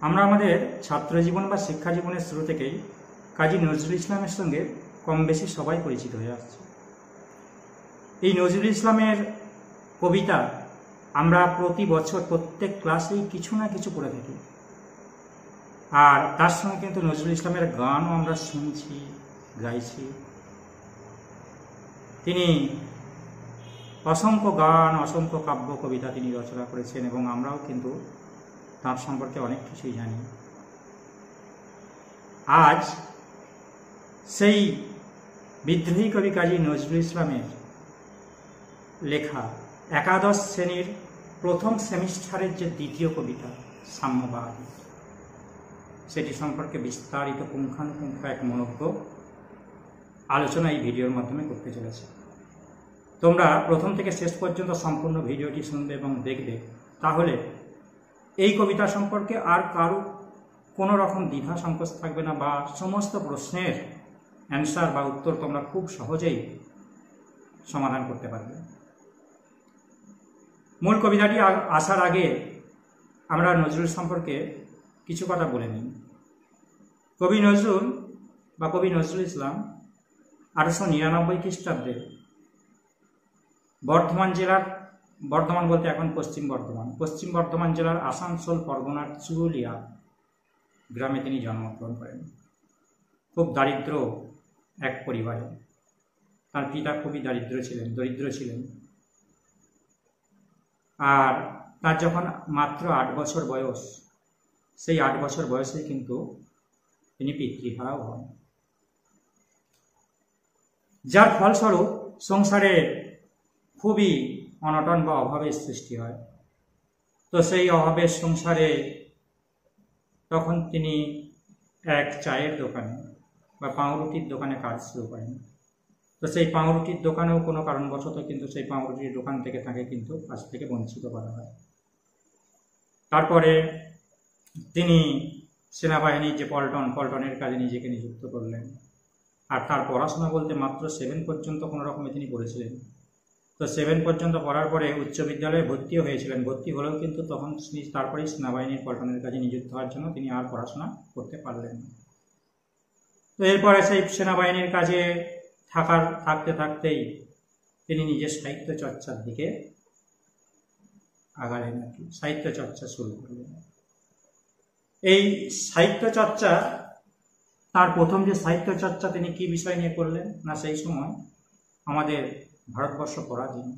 আমরা আমাদের ছাত্র জীবন বা শিক্ষা জীবনের শুরু থেকেই কাজী নজরুল ইসলামের সঙ্গে কম বেশি সবাই পরিচিত হয়ে আসছে। এই নজরুল ইসলামের কবিতা আমরা প্রতি বছর প্রত্যেক ক্লাসেই কিছু না কিছু পড়ে থাকি, আর তার সঙ্গে কিন্তু নজরুল ইসলামের গানও আমরা শুনছি, গাইছি। তিনি অসংখ্য গান, অসংখ্য কাব্য কবিতা তিনি রচনা করেছেন এবং আমরাও কিন্তু তার সম্পর্কে অনেক কিছুই জানি। আজ সেই বিদ্রোহী কবি কাজী নজরুল ইসলামের লেখা একাদশ শ্রেণীর প্রথম সেমিস্টারের যে দ্বিতীয় কবিতা সাম্যবাদ, সেটি সম্পর্কে বিস্তারিত পুঙ্খানুপুঙ্খ এক মনোজ্ঞ আলোচনা এই ভিডিওর মাধ্যমে করতে চলেছে। তোমরা প্রথম থেকে শেষ পর্যন্ত সম্পূর্ণ ভিডিওটি শুনবে এবং দেখবে, তাহলে এই কবিতা সম্পর্কে আর কারো কোনো রকম দ্বিধা সংকোচ থাকবে না, বা সমস্ত প্রশ্নের অ্যান্সার বা উত্তর তোমরা খুব সহজেই সমাধান করতে পারবে। মূল কবিতাটি আসার আগে আমরা নজরুল সম্পর্কে কিছু কথা বলে নিই। কবি নজরুল বা কবি নজরুল ইসলাম 1899 খ্রিস্টাব্দে বর্ধমান জেলার, বর্ধমান বলতে এখন পশ্চিম বর্ধমান জেলার আসানসোল পরগনার চুরুলিয়া গ্রামে তিনি জন্মগ্রহণ করেন। খুব দারিদ্র এক পরিবারে। তার পিতা খুবই দরিদ্র ছিলেন। আর তার যখন মাত্র 8 বছর বয়স, সেই 8 বছর বয়সে কিন্তু তিনি পিতৃহারাও হন, যার ফলস্বরূপ সংসারে খুবই অনটন বা অভাবের সৃষ্টি হয়। তো সেই অভাবের সংসারে তখন তিনি এক চায়ের দোকানে বা পাউরুটির দোকানে কাজ শুরু করেন। তো সেই পাউরুটির দোকানেও কোনো কারণবশত কিন্তু সেই পাউরুটির দোকান থেকে তাকে কিন্তু কাজ থেকে বঞ্চিত করা হয়। তারপরে তিনি সেনাবাহিনীর যে পল্টনের কাজে নিজেকে নিযুক্ত করলেন। আর তার পড়াশোনা বলতে মাত্র 7 পর্যন্ত কোনো রকমে তিনি পড়েছিলেন। তো 7 পর্যন্ত পড়ার পরে উচ্চ বিদ্যালয়ে ভর্তিও হয়েছিলেন। ভর্তি হলেও কিন্তু তখন তারপরেই সেনাবাহিনীর পল্টনের কাজে নিযুক্ত হওয়ার জন্য তিনি আর পড়াশোনা করতে পারলেন না। তো এরপরে সেই সেনাবাহিনীর কাজে থাকতেই তিনি নিজের সাহিত্য চর্চার দিকে আগালেন, আর কি সাহিত্য চর্চা শুরু করলেন। এই সাহিত্য চর্চা, তার প্রথম যে সাহিত্য চর্চা তিনি কি বিষয় নিয়ে করলেন না, সেই সময় আমাদের ভারতবর্ষ পরাধীন,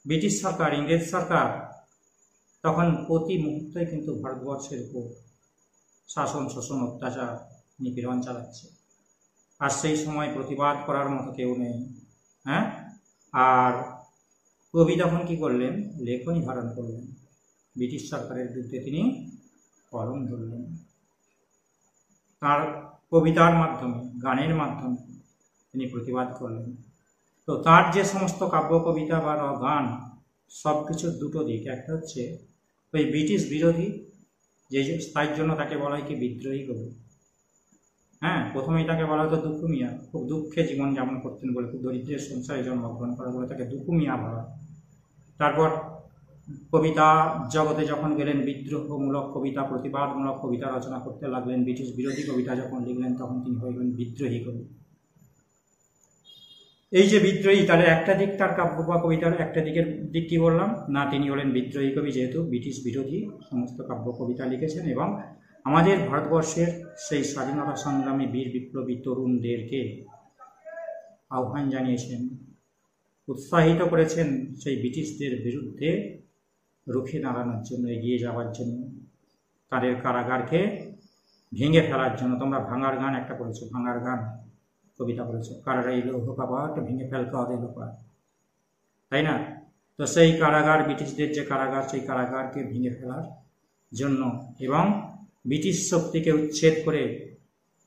ব্রিটিশ সরকার, ইংরেজ সরকার তখন প্রতি মুহূর্তে কিন্তু ভারতবর্ষের উপর শাসন, শোষণ, অত্যাচার, নিপীড়ন চালাচ্ছে। আর সেই সময় প্রতিবাদ করার মতো কেউ নেই। আর কবি তখন কি করলেন, লেখনী ধারণ করলেন, ব্রিটিশ সরকারের বিরুদ্ধে তিনি কলম ধরলেন। তার কবিতার মাধ্যমে, গানের মাধ্যমে তিনি প্রতিবাদ করলেন। তো তার যে সমস্ত কাব্য কবিতা বা গান, সব কিছুর দুটো দিক। একটা হচ্ছে ওই ব্রিটিশ বিরোধী, যে তার জন্য তাকে বলা হয় কি বিদ্রোহী কবি। প্রথমেই তাকে বলা হতো দুঃখু মিয়া, খুব দুঃখে জীবন যাপন করতেন বলে, খুব দরিদ্রের সংসারে জন্মগ্রহণ করা বলে তাকে দুঃখু মিয়া বলা। তারপর কবিতা জগতে যখন গেলেন, বিদ্রোহমূলক কবিতা, প্রতিবাদমূলক কবিতা রচনা করতে লাগলেন, ব্রিটিশ বিরোধী কবিতা যখন লিখলেন, তখন তিনি হয়ে গেলেন বিদ্রোহী কবি। এই যে বিদ্রোহী, তাহলে একটা দিক তার কাব্য বা কবিতার একটা দিক কি বললাম না, তিনি হলেন বিদ্রোহী কবি, যেহেতু ব্রিটিশ বিরোধী সমস্ত কাব্য কবিতা লিখেছেন এবং আমাদের ভারতবর্ষের সেই স্বাধীনতা সংগ্রামী বীর বিপ্লবী তরুণদেরকে আহ্বান জানিয়েছেন, উৎসাহিত করেছেন সেই ব্রিটিশদের বিরুদ্ধে রুখে দাঁড়ানোর জন্য, এগিয়ে যাওয়ার জন্য, তাদের কারাগারকে ভেঙে ফেলার জন্য। তোমরা ভাঙার গান একটা করেছো, ভাঙার গান কবিতা বলেছে, কারাগার লোহকাবাকে ভেঙে ফেলতে হবে লোকা, তাই না? তো সেই কারাগার, ব্রিটিশদের যে কারাগার, সেই কারাগারকে ভেঙে ফেলার জন্য এবং ব্রিটিশ শক্তিকে উচ্ছেদ করে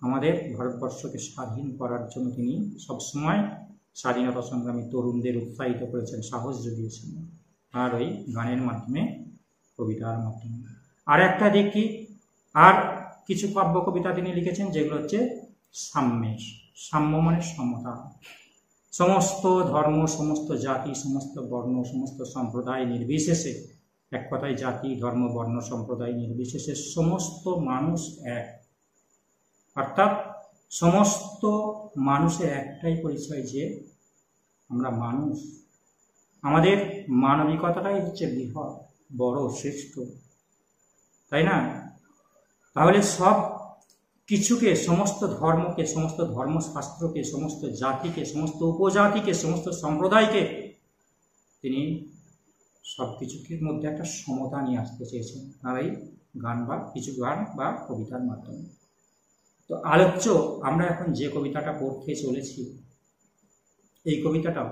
আমাদের ভারতবর্ষকে স্বাধীন করার জন্য তিনি সবসময় স্বাধীনতা সংগ্রামী তরুণদের উৎসাহিত করেছেন, সাহস জুগিয়েছেন, আর ওই গানের মাধ্যমে, কবিতার মাধ্যমে। আর একটা দিক কি, আর কিছু কাব্য কবিতা তিনি লিখেছেন যেগুলো হচ্ছে সাম্যের, সাম্য মানে সমতা। সমস্ত ধর্ম, সমস্ত জাতি, সমস্ত বর্ণ, সমস্ত সম্প্রদায় নির্বিশেষে এক কথায় জাতি ধর্ম বর্ণ সম্প্রদায় নির্বিশেষে সমস্ত মানুষ এক, অর্থাৎ সমস্ত মানুষের একটাই পরিচয় যে আমরা মানুষ। আমাদের মানবিকতাটাই হচ্ছে বৃহৎ, বড়, শ্রেষ্ঠ, তাই না? তাহলে সব কিছুকে, সমস্ত ধর্মকে, সমস্ত ধর্মশাস্ত্রকে, সমস্ত জাতিকে, সমস্ত উপজাতিকে, সমস্ত সম্প্রদায়কে তিনি সব কিছুর মধ্যে একটা সমতা নিয়ে আসতে চেয়েছেন আর এই গান বা কিছু গান বা কবিতার মাধ্যমে। তো আলোচ্য আমরা এখন যে কবিতাটা পড়তে চলেছি, এই কবিতাটাও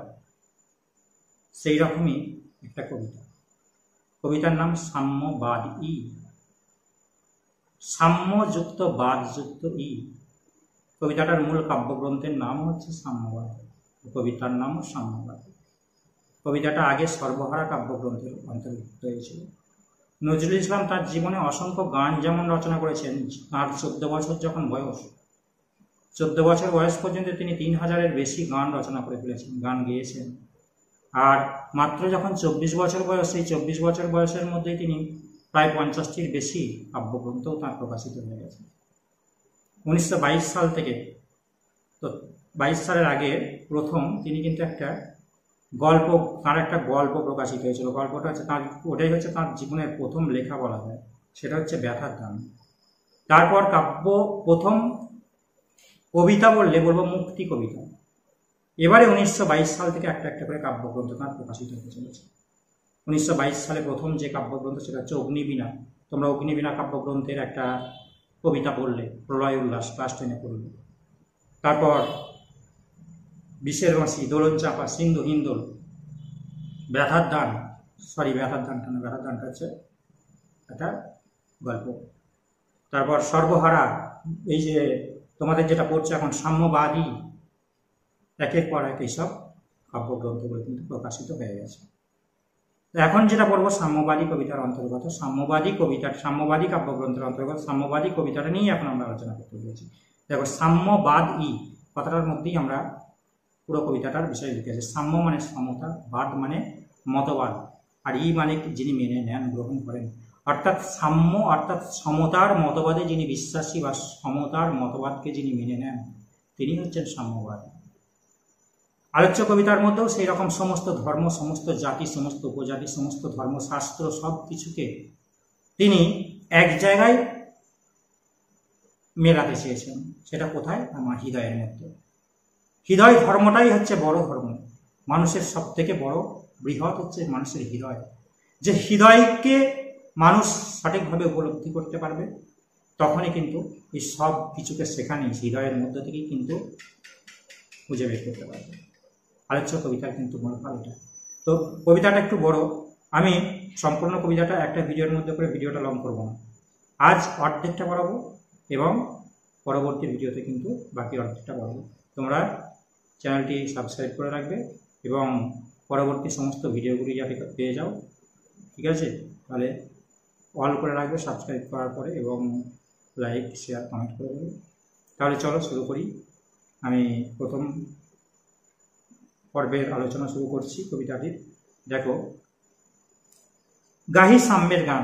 সেই রকমই একটা কবিতা। কবিতার নাম সাম্যবাদী। সাম্যযুক্ত বাদযুক্ত ই। কবিতাটার মূল কাব্যগ্রন্থের নাম হচ্ছে সাম্যবাদ, কবিতার নামও সাম্যবাদ। কবিতাটা আগে সর্বহারা কাব্যগ্রন্থের অন্তর্ভুক্ত হয়েছিল। নজরুল ইসলাম তার জীবনে অসংখ্য গান যেমন রচনা করেছেন, তার 14 বছর যখন বয়স, 14 বছর বয়স পর্যন্ত তিনি 3000-এর বেশি গান রচনা করে ফেলেছেন, গান গেয়েছেন। আর মাত্র যখন 24 বছর বয়স, সেই 24 বছর বয়সের মধ্যেই তিনি প্রায় 50টির বেশি কাব্যগ্রন্থও তাঁর প্রকাশিত হয়ে গেছে। 1922 সাল থেকে, তো 22 সালের আগে প্রথম তিনি কিন্তু একটা গল্প, তার একটা গল্প প্রকাশিত হয়েছিল। গল্পটা হচ্ছে তার, ওটাই হচ্ছে তার জীবনের প্রথম লেখা বলা হয়, সেটা হচ্ছে ব্যথার গান। তারপর কাব্য, প্রথম কবিতা বললে বলবো মুক্তি কবিতা। এবারে 1922 সাল থেকে একটা একটা করে কাব্যগ্রন্থ তাঁর প্রকাশিত হতে চলেছে। 1922 সালে প্রথম যে কাব্যগ্রন্থ সেটা হচ্ছে অগ্নিবীণা। তোমরা অগ্নিবীণা কাব্যগ্রন্থের একটা কবিতা পড়লে, প্রলয় উল্লাস, ক্লাস 10-এ পড়লে। তারপর বিষের বাঁশি, দোলন চাপা, সিন্ধু হিন্দোল, ব্যথার দান, ব্যথার দানটা হচ্ছে একটা গল্প। তারপর সর্বহারা, এই যে তোমাদের যেটা পড়ছে এখন সাম্যবাদী, একের পর এক এইসব কাব্যগ্রন্থগুলো কিন্তু প্রকাশিত হয়ে গেছে। এখন যেটা পড়বো সাম্যবাদী কবিতার অন্তর্গত, সাম্যবাদী কাব্যগ্রন্থের অন্তর্গত সাম্যবাদী কবিতাটা নিয়েই এখন আমরা আলোচনা করতে চলেছি। দেখো, সাম্যবাদ ই কথাটার মধ্যেই আমরা পুরো কবিতাটার বিষয় লিখেছি। সাম্য মানে সমতা, বাদ মানে মতবাদ, আর ই মানে যিনি মেনে নেন, গ্রহণ করেন। অর্থাৎ সাম্য অর্থাৎ সমতার মতবাদে যিনি বিশ্বাসী বা সমতার মতবাদকে যিনি মেনে নেন, তিনি হচ্ছেন সাম্যবাদ। আলোচ্য কবিতার মধ্যেও সেই রকম সমস্ত ধর্ম, সমস্ত জাতি, সমস্ত উপজাতি, সমস্ত ধর্মশাস্ত্র সব কিছুকে তিনি এক জায়গায় মেলাতে চেয়েছেন। সেটা কোথায়? আমার হৃদয়ের মধ্যে। হৃদয় ধর্মটাই হচ্ছে বড় ধর্ম। মানুষের সব থেকে বড় বৃহৎ হচ্ছে মানুষের হৃদয়। যে হৃদয়কে মানুষ সঠিকভাবে উপলব্ধি করতে পারবে, তখনই কিন্তু এই সব কিছুকে সেখানে হৃদয়ের মধ্যে থেকেই কিন্তু খুঁজে বের করতে পারবে। আলোচ্য কবিতার কিন্তু মনোভাব এটা। তো কবিতাটা একটু বড়, আমি সম্পূর্ণ কবিতাটা একটা ভিডিওর মধ্যে করে ভিডিওটা লং করব না। আজ অর্ধেকটা বাড়াবো এবং পরবর্তী ভিডিওতে কিন্তু বাকি অর্ধেকটা বাড়াবো। তোমরা চ্যানেলটি সাবস্ক্রাইব করে রাখবে এবং পরবর্তী সমস্ত ভিডিওগুলি যাতে পেয়ে যাও, ঠিক আছে? তাহলে অল করে রাখবে সাবস্ক্রাইব করার পরে এবং লাইক, শেয়ার, কমেন্ট করে দেবে। তাহলে চলো শুরু করি। আমি প্রথম পর্বের আলোচনা শুরু করছি কবিতাটির। দেখো, গাহি সাম্যের গান।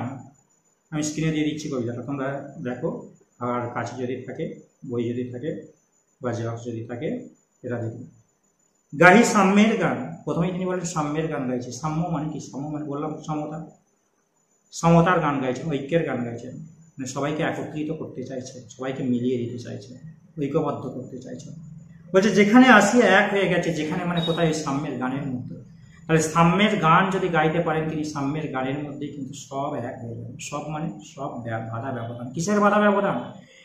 আমি স্ক্রিনে দিয়ে দিচ্ছি কবিতাটা, তোমরা দেখো। আর কাছে যদি থাকে, বই যদি থাকে বা জেরক্স যদি থাকে, এটা দেখুন। গাহি সাম্যের গান। প্রথমেই তিনি বলেন সাম্যের গান গাইছে। সাম্য মানে কি? সাম্য মানে বললাম সমতা, সমতার গান গাইছেন, ঐক্যের গান গাইছেন। মানে সবাইকে একত্রিত করতে চাইছেন, সবাইকে মিলিয়ে দিতে চাইছেন, ঐক্যবদ্ধ করতে চাইছেন। বলছে যেখানে আসিয়া এক হয়ে গেছে, যেখানে মানে কোথায়? ওই সাম্যের গানের মধ্যে। তাহলে সাম্যের গান যদি গাইতে পারেন তিনি, সাম্যের গানের মধ্যেই কিন্তু সব এক হয়ে যাবেন। সব মানে সব বাধা ব্যবধান। কিসের বাধা ব্যবধান?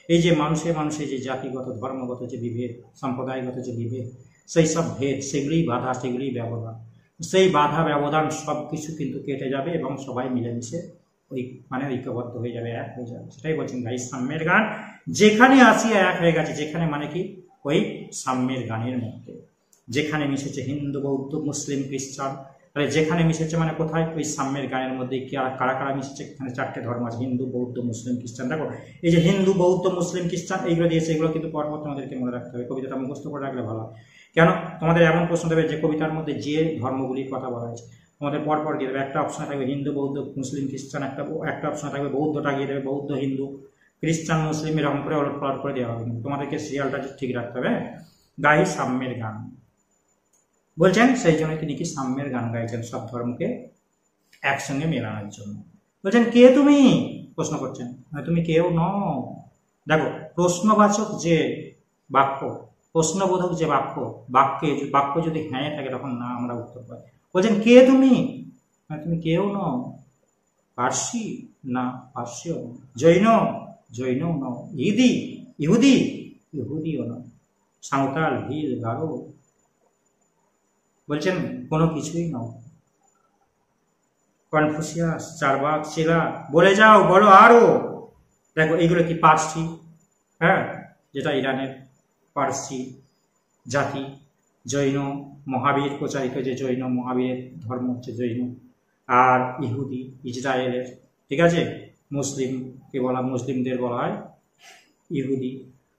এই যে মানুষে যে জাতিগত, ধর্মগত যে বিভেদ, সম্প্রদায়গত যে বিভেদ, সেই সব ভেদ, সেগুলিই বাধা, সেগুলিই ব্যবধান। সেই বাধা ব্যবধান সব কিছু কিন্তু কেটে যাবে এবং সবাই মিলেমিশে ওই মানে ঐক্যবদ্ধ হয়ে যাবে, এক হয়ে যাবে। সেটাই বলছেন গাই সাম্যের গান। যেখানে আসিয়া এক হয়ে গেছে, যেখানে মানে কি? ওই সাম্যের গানের মধ্যে। যেখানে মিশেছে হিন্দু, বৌদ্ধ, মুসলিম, খ্রিস্টান। তাহলে যেখানে মিশেছে মানে কোথায়? ওই সাম্যের গানের মধ্যে। কারা কারা মিশেছে? এখানে 4টে ধর্ম আছে, হিন্দু, বৌদ্ধ, মুসলিম, খ্রিস্টান। দেখো, এই যে হিন্দু, বৌদ্ধ, মুসলিম, খ্রিস্টান এইগুলো দিয়েছে, এগুলো কিন্তু পরপর তোমাদেরকে মনে রাখতে হবে। কবিতাটা মুখস্থ করে রাখলে ভালো। কেন? তোমাদের এমন প্রশ্ন দেবে যে কবিতার মধ্যে যে ধর্মগুলির কথা বলা হয়েছে, আমাদের পরপর গিয়ে দেবে, একটা অপশনে থাকবে হিন্দু বৌদ্ধ মুসলিম খ্রিস্টান, একটা অপশনে থাকবে বৌদ্ধটা গিয়ে দেবে বৌদ্ধ হিন্দু খ্রিস্টান মুসলিম, এরকম করে ওলট পালট করে দেওয়া হবে। তোমাদেরকে সিরিয়ালটা ঠিক রাখতে হবে। গাই সাম্যের গান বলছেন, সেই জন্য তিনি কি সাম্যের গান গাইছেন, সব ধর্মকে একসঙ্গে মেলানোর জন্য। বলছেন কে তুমি, প্রশ্ন করছেন, তুমি কেউ নও। দেখো প্রশ্নবাচক যে বাক্য, প্রশ্নবোধক যে বাক্য যদি হ্যাঁ থাকে তখন না আমরা উত্তর পাই। বলছেন কে তুমি, তুমি কেউ নও। পার্সি, না পার্সিও নও। জৈনও নও। ইহুদিও নও। সাঁওতাল, ভিল, গারো, বলছেন কোনো কিছুই নও। কনফুসিয়াস, চারবাক, চেলা, বলে যাও, বলো আরো। দেখো এইগুলো কি পার্সি, হ্যাঁ, যেটা ইরানের পার্সি জাতি। জৈন, মহাবীর প্রচারিত যে জৈন, মহাবীরের ধর্ম হচ্ছে জৈন। আর ইহুদি ইসরায়েলের, ঠিক আছে। মুসলিমদের বলা হয় ইহুদি।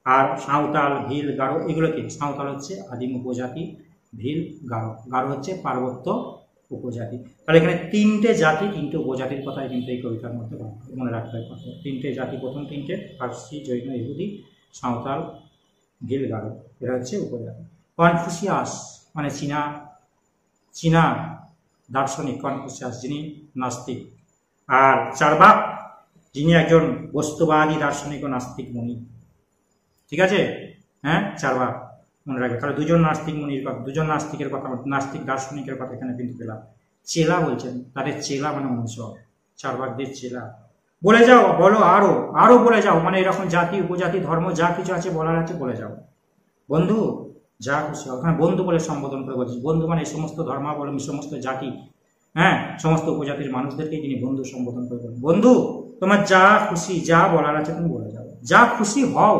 আর সাঁওতাল, ভিল, গারো, এগুলো কি, সাঁওতাল হচ্ছে আদিম উপজাতি, ভিল, গারো হচ্ছে পার্বত্য উপজাতি। তাহলে এখানে তিনটে জাতি, তিনটে উপজাতির কথাই কিন্তু এই কবিতার মধ্যে মনে রাখতে হবে। তিনটে জাতি, প্রথম তিনটে পার্সি, জৈন, ইহুদি, সাঁওতাল, ভিল, গারো, এরা হচ্ছে উপজাতি। কনফুসিয়াস মানে চীনা দার্শনিক কনফুসিয়াস, যিনি নাস্তিক। আর চারবাক, যিনি একজন বস্তুবাদী দার্শনিক ও নাস্তিক মুনি, ঠিক আছে। হ্যাঁ, চারবাক মনে রাখবে। তাহলে দুজন নাস্তিকের কথা, নাস্তিক দার্শনিকের কথা এখানে কিন্তু পেলাম। চেলা বলছেন, তাদের চেলা মানে অনুচর, চারবাকদের চেলা। বলে যাও, বলো আরো বলে যাও, মানে এরকম জাতি উপজাতি ধর্ম যা কিছু আছে বলার আছে বলে যাও। বন্ধু, যা খুশি ওখানে বন্ধু বলে সম্বোধন করে বলছিস। বন্ধু মানে এই সমস্ত ধর্মাবলম্বী, সমস্ত জাতি, হ্যাঁ, সমস্ত উপজাতির মানুষদেরকে তিনি বন্ধু সম্বোধন করে বলেন, বন্ধু তোমার যা খুশি, যা বলার আছে তুমি বলে যাও, যা খুশি হও,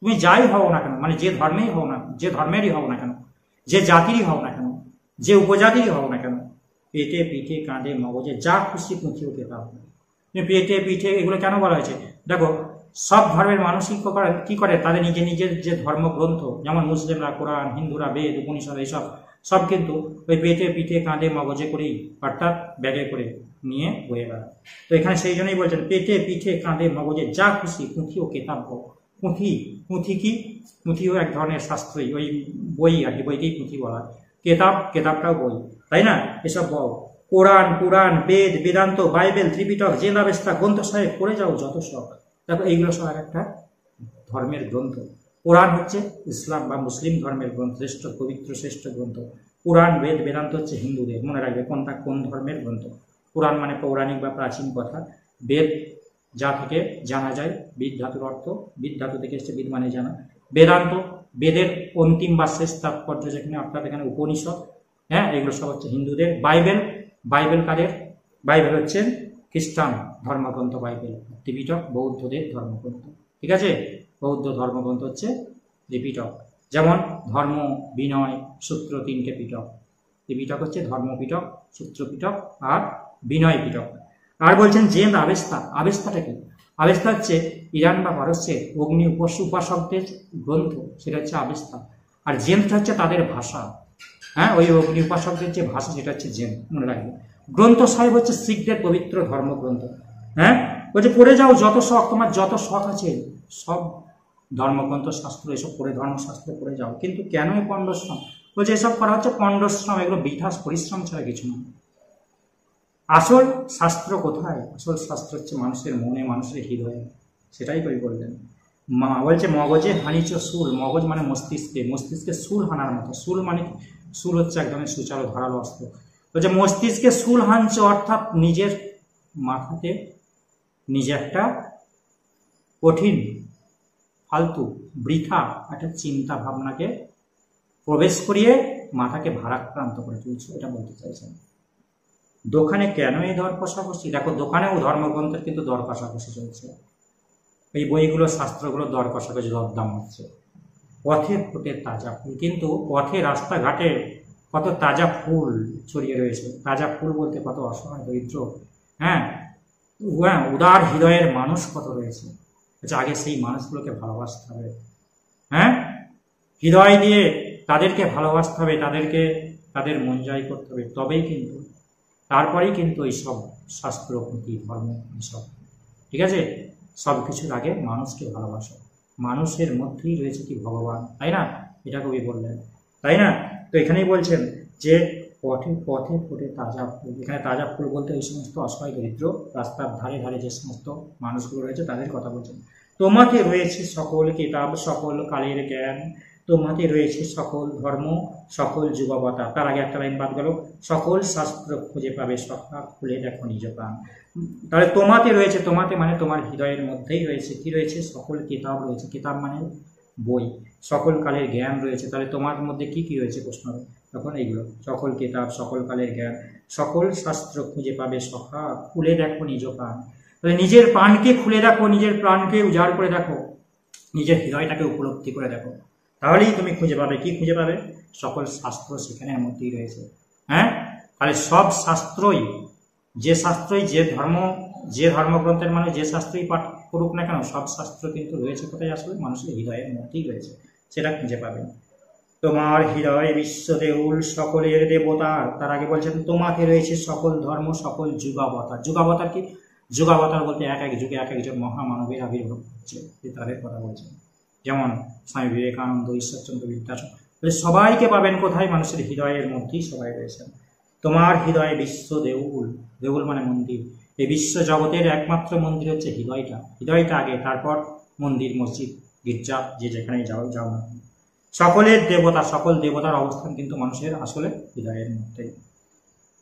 তুমি যাই হও না কেন, মানে যে ধর্মেই হও না, যে ধর্মেরই হও না কেন, যে জাতিরই হও না কেন, যে উপজাতিরই হও না কেন, পেটে পিঠে কাঁধে মগজে যা খুশি পুঁথিও খেতে হবে। তুমি পেটে পিঠে এগুলো কেন বলা হয়েছে? দেখো সব ধর্মের মানুষই কি করে, তাদের নিজের যে ধর্মগ্রন্থ, যেমন মুসলিমরা কোরআন, হিন্দুরা বেদ, উপনিষদ, এইসব সব কিন্তু ওই পেটে পিঠে কাঁধে মগজে করেই, অর্থাৎ ব্যাগে করে নিয়ে বয়ে বেড়ায়। তো এখানে সেই জন্যই বলছেন পেটে পিঠে কাঁধে মগজে যা খুশি পুঁথি ও কেতাব্য। পুঁথি কি? পুঁথিও এক ধরনের শাস্ত্রই, ওই বই আর কি, বইকেই পুঁথি বলা হয়। কেতাবটাও বই, তাই না? এসব বল, কোরআন, পুরাণ, বেদ, বেদান্ত, বাইবেল, ত্রিপিটক, জেলাবেস্তা, গ্রন্থ সাহেব পড়ে যাও যত সব। দেখো এইগুলো সব একটা ধর্মের গ্রন্থ। কোরআন হচ্ছে ইসলাম বা মুসলিম ধর্মের গ্রন্থ, শ্রেষ্ঠ গ্রন্থ। পুরাণ, বেদ, বেদান্ত হচ্ছে হিন্দুদের। মনে রাখবে কোনটা কোন ধর্মের গ্রন্থ। পুরাণ মানে পৌরাণিক বা প্রাচীন কথা। বেদ যা থেকে জানা যায়, বিদ ধাতুর অর্থ, বিদ ধাতু থেকে এসছে, বিদ মানে জানা। বেদান্ত, বেদের অন্তিম বা শেষ তাৎপর্য যেখানে, অর্থাৎ এখানে উপনিষদ, হ্যাঁ, এগুলো সব হচ্ছে হিন্দুদের। বাইবেল কাদের? বাইবেল হচ্ছে খ্রিস্টান ধর্মগ্রন্থ বাইবেল। ত্রিপিটক বৌদ্ধদের ধর্মগ্রন্থ, ঠিক আছে। বৌদ্ধ ধর্মগ্রন্থ হচ্ছে ত্রিপিটক। যেমন ধর্ম, বিনয়, সূত্র, তিনটে পিটক। ত্রিপিটক হচ্ছে ধর্মপিটক, সূত্রপিটক আর বিনয় পিটক। আর বলছেন জেন আবেস্তাটা কি? আবেস্তা হচ্ছে ইরান বা পারস্যের অগ্নি উপাসকদের গ্রন্থ, সেটা হচ্ছে আবেস্তা। আর জেনটা হচ্ছে তাদের ভাষা, হ্যাঁ, ওই অগ্নি উপাসকদের যে ভাষা সেটা হচ্ছে জেন, মনে রাখবে। গ্রন্থ সাহেব হচ্ছে শিখদের পবিত্র ধর্মগ্রন্থ, হ্যাঁ। বলছে পড়ে যাও যত শখ, তোমার যত শখ আছে সব ধর্মগ্রন্থ শাস্ত্র এসব পড়ে, ধর্মশাস্ত্র পড়ে যাও। কিন্তু কেন পণ্ডশ্রম? বলছে এসব করা হচ্ছে পণ্ডশ্রম, এগুলো বৃথা পরিশ্রম ছাড়া কিছু না। আসল শাস্ত্র কোথায়? আসল শাস্ত্র হচ্ছে মানুষের মনে, মানুষের হৃদয়ে, সেটাই কবি বললেন। বলছে মগজে হানিচ শুল, মগজ মানে মস্তিষ্কে শুল হানার মতো। শুল হচ্ছে এক ধরনের সুচারু ধারালো অস্ত্র। বলছে মস্তিষ্কে শুল হানছে, অর্থাৎ নিজের মাথাতে নিজে একটা কঠিন, ফালতু, বৃথা একটা চিন্তা ভাবনাকে প্রবেশ করিয়ে মাথাকে ভারাক্রান্ত করে তুলছে, এটা বলতে চাইছেন। দোকানে কেন এই দর কষাকষি? দেখো দোকানেও ধর্মগ্রন্থের কিন্তু দর কষাকষি চলছে। এই বইগুলো, শাস্ত্রগুলো দর কষাকষি, দরদাম হচ্ছে। পথে ফোটে তাজা ফুল, কিন্তু পথে রাস্তাঘাটে কত তাজা ফুল ছড়িয়ে রয়েছে। তাজা ফুল বলতে কত অসহায়, দরিদ্র, হ্যাঁ, উদার হৃদয়ের মানুষ কত রয়েছে। আচ্ছা, আগে সেই মানুষগুলোকে ভালোবাসতে হবে, হ্যাঁ, হৃদয় দিয়ে তাদেরকে ভালোবাসতে হবে, তাদের মন জয় করতে হবে, তবেই কিন্তু তারপরেই কিন্তু এইসব শাস্ত্র, পুঁথি, ধর্ম এইসব, ঠিক আছে? সব কিছুর আগে মানুষকে ভালোবাসো। মানুষের মধ্যেই রয়েছে কি ভগবান, তাই না? এটা কবি বললেন, তাই না? তো এখানেই বলছেন যে পথে পথে ফোটে তাজা ফুল। এখানে তাজা ফুল বলতে ওই সমস্ত অসহায় দরিদ্র রাস্তার ধারে ধারে যে সমস্ত মানুষগুলো রয়েছে তাদের কথা বলছেন। তোমাতে রয়েছে সকল কিতাব, সকল কালের জ্ঞান, তোমাতে রয়েছে সকল ধর্ম, সকল যুগবতা। তার আগে একটা লাইন বাদ গেল, সকল শাস্ত্র খুঁজে পাবে সখা, খুলে দেখো নিজ প্রাণ। তাহলে তোমাতে রয়েছে, তোমাতে মানে তোমার হৃদয়ের মধ্যেই রয়েছে কি রয়েছে? সকল কিতাব রয়েছে। কিতাব মানে বই। সকল কালের জ্ঞান রয়েছে। তাহলে তোমার মধ্যে কি কি রয়েছে প্রশ্ন হবে তখন? এইগুলো, সকল কিতাব, সকল কালের জ্ঞান, সকল শাস্ত্র খুঁজে পাবে সখা, খুলে দেখো নিজ প্রাণ। তাহলে নিজের প্রাণকে খুলে দেখো, নিজের প্রাণকে উজাড় করে দেখো, নিজের হৃদয়টাকে উপলব্ধি করে দেখো, তাহলেই তুমি খুঁজে পাবে। কি খুঁজে পাবে? সকল শাস্ত্র সেখানের মধ্যেই রয়েছে। হ্যাঁ, তাহলে সব শাস্ত্রই, যে শাস্ত্রই, যে ধর্মগ্রন্থের মানুষ যে শাস্ত্রই পাঠ করুক না কেন, সব শাস্ত্র কিন্তু রয়েছে কোথায়? আসলে মানুষের হৃদয়ের মধ্যেই রয়েছে, সেটা খুঁজে পাবেন। তোমার হৃদয় বিশ্ব দেউল, সকলের দেবতার। তার আগে বলছেন তোমাতে রয়েছে সকল ধর্ম, সকল যুগাবতার। যুগাবতার কি? যুগাবতার বলতে এক এক যুগে এক একজন মহামানবের আবির্ভাব হচ্ছে, তাদের কথা বলছেন। যেমন স্বামী বিবেকানন্দ, ঈশ্বরচন্দ্র বিদ্যাসাগর, সবাইকে পাবেন কোথায়? মানুষের হৃদয়ের মধ্যেই সবাই রয়েছেন। তোমার হৃদয়ে বিশ্ব দেউল, দেউল মানে মন্দির। এই বিশ্ব জগতের একমাত্র মন্দির হচ্ছে হৃদয়টা। হৃদয়টা আগে, তারপর মন্দির, মসজিদ, গির্জা, যে যেখানে যাও যাও না। সকলের দেবতা, সকল দেবতার অবস্থান কিন্তু মানুষের আসলে হৃদয়ের মধ্যেই।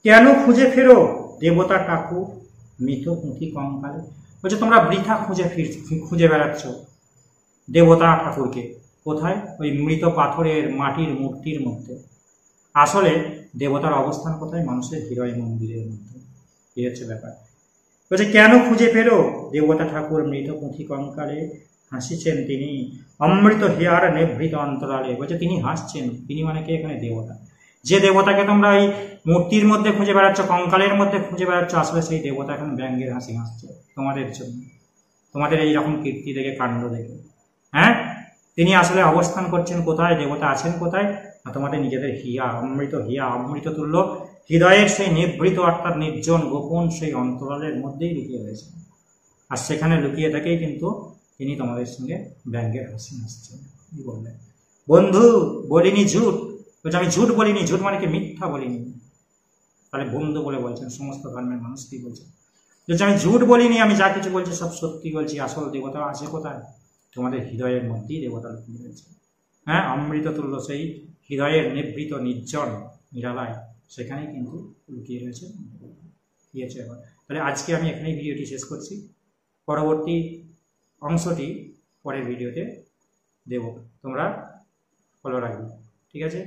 কেন খুঁজে ফেরো দেবতা ঠাকুর, মৃত পুঁথি কঙ্কালে? বলছে তোমরা বৃথা খুঁজে বেড়াচ্ছ দেবতা ঠাকুরকে। কোথায়? ওই মৃত পাথরের মাটির মূর্তির মধ্যে। আসলে দেবতার অবস্থান কোথায়? মানুষের হৃদয় মন্দিরের মধ্যে। এই হচ্ছে ব্যাপার। বলছে কেন খুঁজে ফেরো দেবতা ঠাকুর, মৃত পুঁথি কঙ্কালে, হাসিছেন তিনি অমৃত হিয়ার নিভৃত অন্তরালে। বলছে তিনি হাসছেন। তিনি মানে কে? এখানে দেবতা। যে দেবতাকে তোমরা এই মূর্তির মধ্যে খুঁজে বেড়াচ্ছ, কঙ্কালের মধ্যে খুঁজে বেড়াচ্ছ, আসলে সেই দেবতা এখন ব্যঙ্গের হাসি হাসছে তোমাদের জন্য, তোমাদের এইরকম কীর্তি দেখে, কাণ্ড দেখে। হ্যাঁ, তিনি আসলে অবস্থান করছেন কোথায়? দেবতা আছেন কোথায়? তোমাদের নিজেদের হিয়া, অমৃত তুল্য হৃদয়ের সেই নিভৃত অর্থাৎ নির্জন গোপন সেই অন্তরালের মধ্যেই লুকিয়ে রয়েছে। আর সেখানে লুকিয়ে থেকেই কিন্তু তিনি তোমাদের সঙ্গে ব্যঙ্গের হাসি হাসছেন। কি বললেন? বন্ধু বলিনি ঝুট। বলছে আমি ঝুট বলিনি। ঝুট মানে কি? মিথ্যা বলিনি। তাহলে বন্ধু বলে বলছেন সমস্ত ধর্মের মানুষ। কি বলছেন? বলছে আমি ঝুট বলিনি, আমি যা কিছু বলছি সব সত্যি বলছি। আসল দেবতা আছে কোথায়? তোমাদের হৃদয়ের মধ্যেই দেবতা লুকিয়ে রয়েছে। হ্যাঁ, অমৃত তুল্য সেই হৃদয়ের নিভৃত নির্জন নিরালায়, সেখানেই কিন্তু লুকিয়ে রয়েছে। তাহলে আজকে আমি এখানেই ভিডিওটি শেষ করছি। পরবর্তী অংশটি পরের ভিডিওতে দেব, তোমরা ফলো রাখবে। ঠিক আছে?